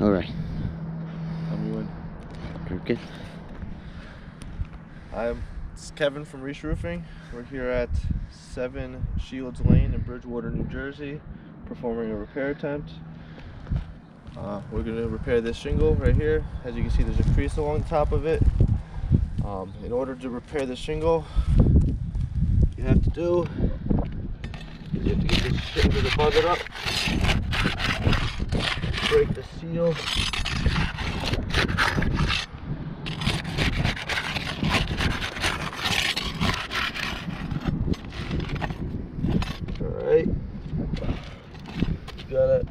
All right. Tell me when. Okay. It's Kevin from Reach Roofing. We're here at 7 Shields Lane in Bridgewater, New Jersey, performing a repair attempt. We're going to repair this shingle right here. As you can see, there's a crease along the top of it. In order to repair the shingle, you have to get this shingle butted up, break the seal, alright, you gotta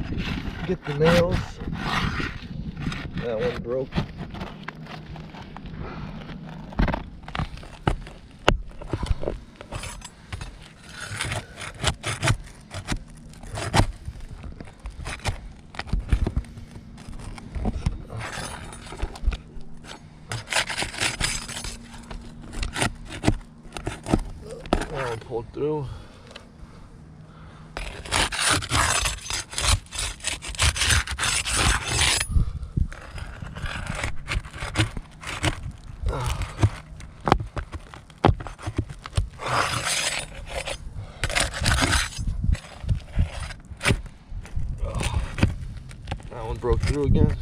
get the nails, that one broke. That one pulled through. That one broke through again.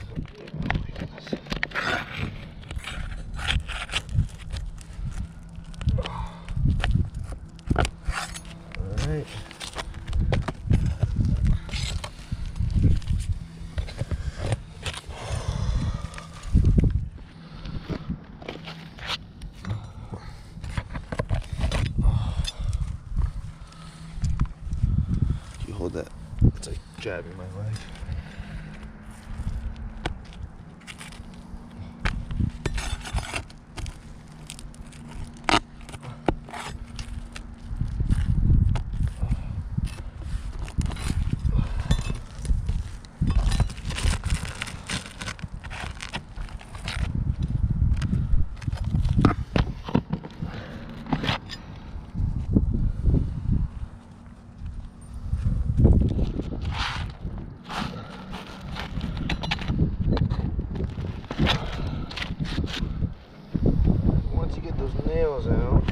Alright. You hold that. It's like jabbing my leg. Once you get those nails out,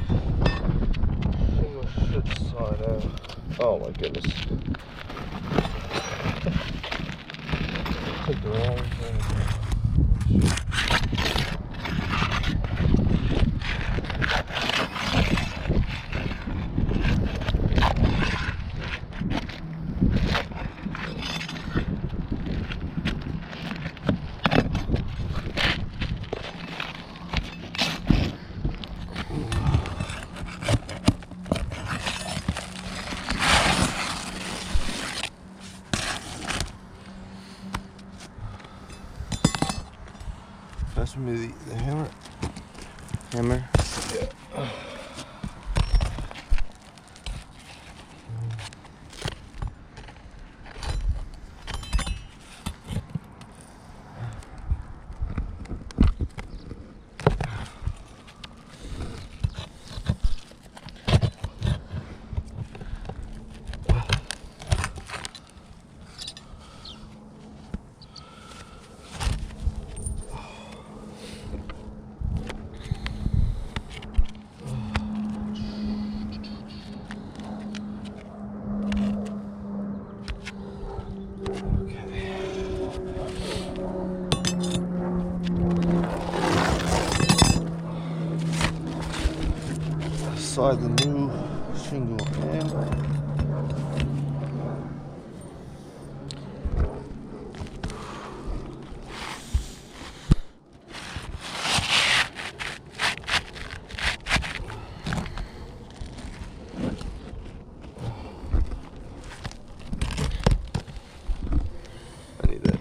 shingle should slide out. Oh my goodness. Took the wrong thing. Pass me the hammer. Hammer. Yeah. Slide the new shingle in. I need that.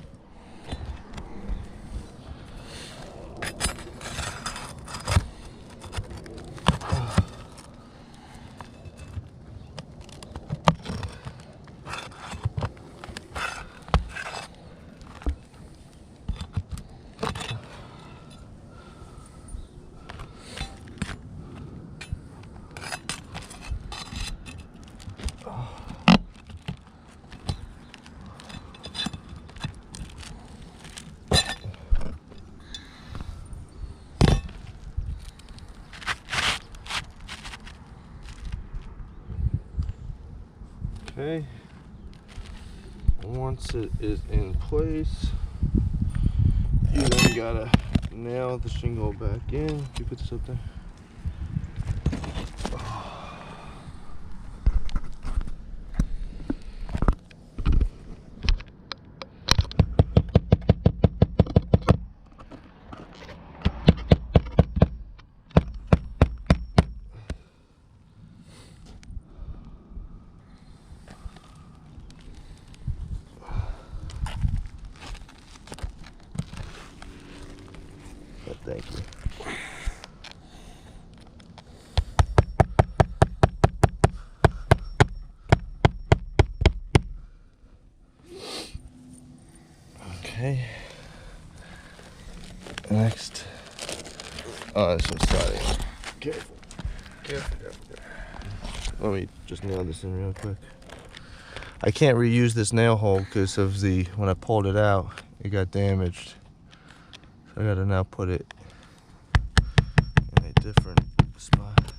Okay. Once it is in place, you then gotta nail the shingle back in. You put this up there. Thank you. Okay. Next. Oh, this one's starting. Careful. Careful. Let me just nail this in real quick. I can't reuse this nail hole because of when I pulled it out, it got damaged. So I gotta now put it in a different spot.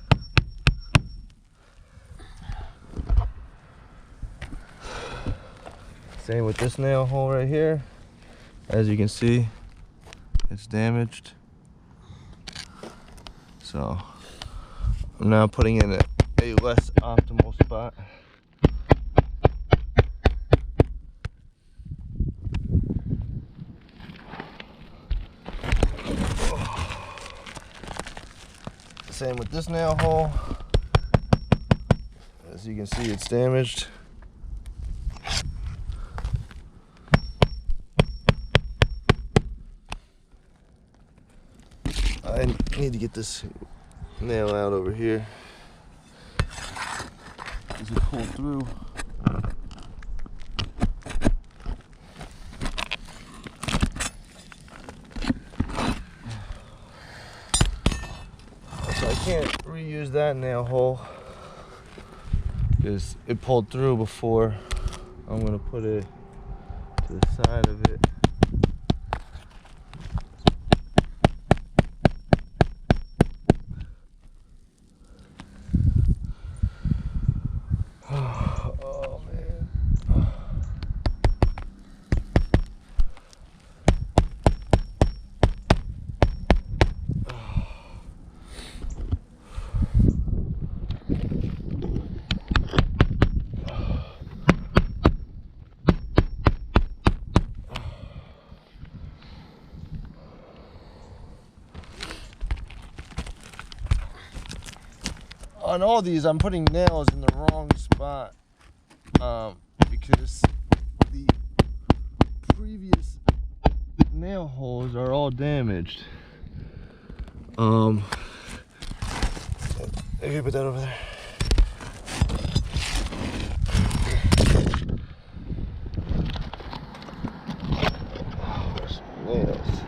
Same with this nail hole right here. As you can see, it's damaged. So I'm now putting in a less optimal spot. Same with this nail hole. As you can see, it's damaged. I need to get this nail out over here. As it pulled through. So I can't reuse that nail hole because it pulled through before. I'm gonna put it to the side of it. Oh man. On all these, I'm putting nails in the wrong spot because the previous nail holes are all damaged. I can put that over there. There's nails.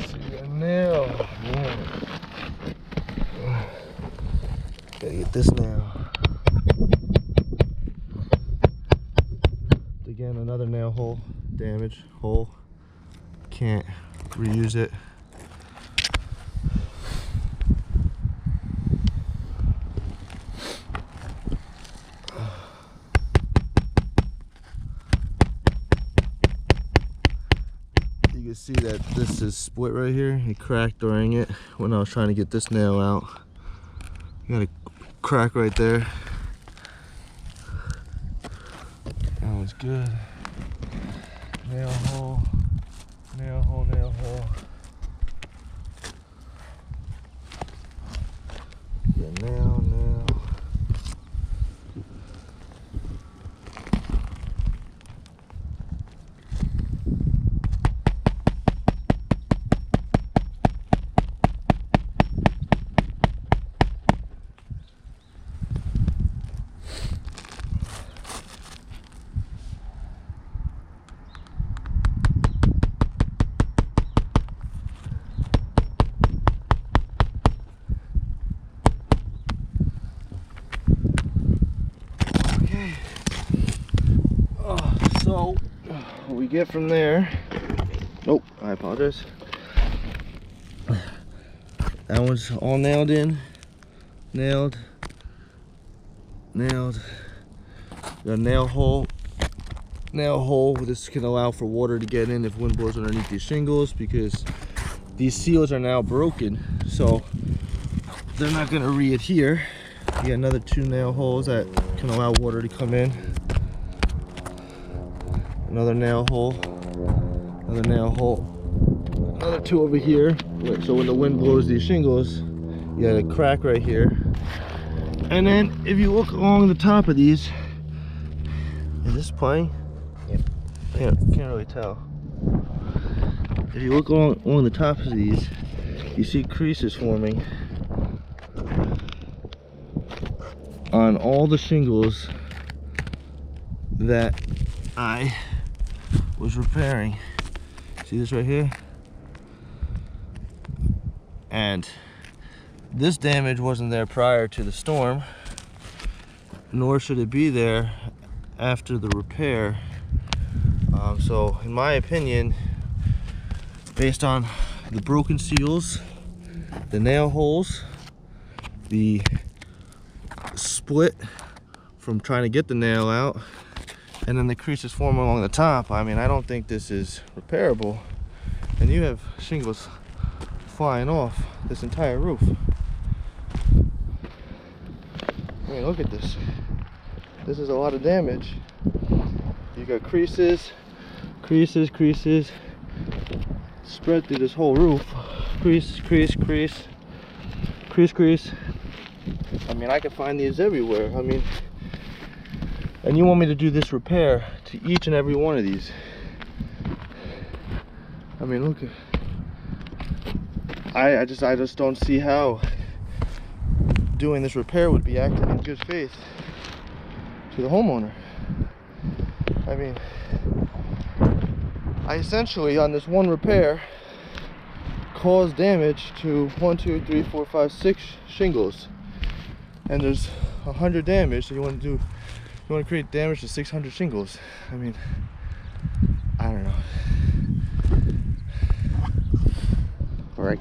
See a nail. Gotta get this nail. Again, another nail hole, damaged hole. Can't reuse it. You can see that this is split right here. It cracked during it when I was trying to get this nail out. You got a crack right there. That one's good. Nail hole, nail hole, nail hole. Yeah, nail, nail. So what we get from there, nope, I apologize. That one's all nailed in, nailed. nailed. Got a nail hole. This can allow for water to get in if wind blows underneath these shingles, because these seals are now broken, so they're not going to re-adhere. You got another 2 nail holes that can allow water to come in. Another nail hole. Another nail hole. Another 2 over here. So when the wind blows these shingles, you got a crack right here. And then if you look along the top of these, is this playing? Yep. Can't really tell. If you look along the tops of these, you see creases forming on all the shingles that I was repairing. See this right here? And this damage wasn't there prior to the storm, nor should it be there after the repair. So in my opinion, based on the broken seals, the nail holes, the split from trying to get the nail out, and then the creases forming along the top, I mean, I don't think this is repairable. And you have shingles flying off this entire roof. I mean, look at this. This is a lot of damage. You got creases spread through this whole roof. Crease. I mean, I can find these everywhere. I mean, and you want me to do this repair to each and every one of these. I mean, look at, I just don't see how doing this repair would be acting in good faith to the homeowner. I mean, I essentially, on this one repair, caused damage to 1, 2, 3, 4, 5, 6 shingles, and there's 100 damage. So you want to create damage to 600 shingles. I mean, I don't know. All right.